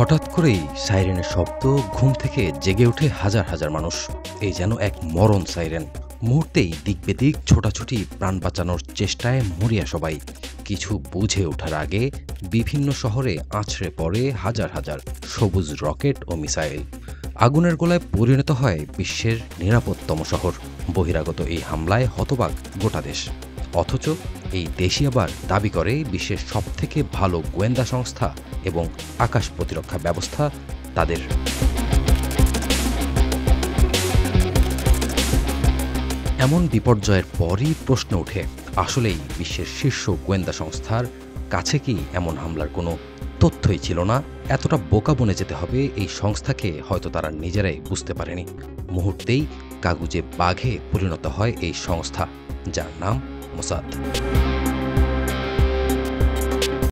হঠাৎ করেই সাইরেনের শব্দ ঘুম থেকে জেগে ওঠে হাজার হাজার মানুষ। এই যেন এক মরণ সাইরেন। মুহূর্তেই দিক বেদিক ছোটাছুটি, প্রাণ বাঁচানোর চেষ্টায় মরিয়া সবাই। কিছু বুঝে ওঠার আগে বিভিন্ন শহরে আছড়ে পড়ে হাজার হাজার সবুজ রকেট ও মিসাইল। আগুনের গোলায় পরিণত হয় বিশ্বের নিরাপদতম শহর। বহিরাগত এই হামলায় হতবাক গোটা দেশ। অথচ এই দেশই আবার দাবি করে বিশ্বের সবথেকে ভালো গোয়েন্দা সংস্থা এবং আকাশ প্রতিরক্ষা ব্যবস্থা তাদের। এমন বিপর্যয়ের পরই প্রশ্ন ওঠে, আসলেই বিশ্বের শীর্ষ গোয়েন্দা সংস্থার কাছে কি এমন হামলার কোনো তথ্যই ছিল না? এতটা বোকা বনে যেতে হবে এই সংস্থাকে হয়তো তারা নিজেরাই বুঝতে পারেনি। মুহূর্তেই কাগুজে বাঘে পরিণত হয় এই সংস্থা, যার নাম মোসাদ।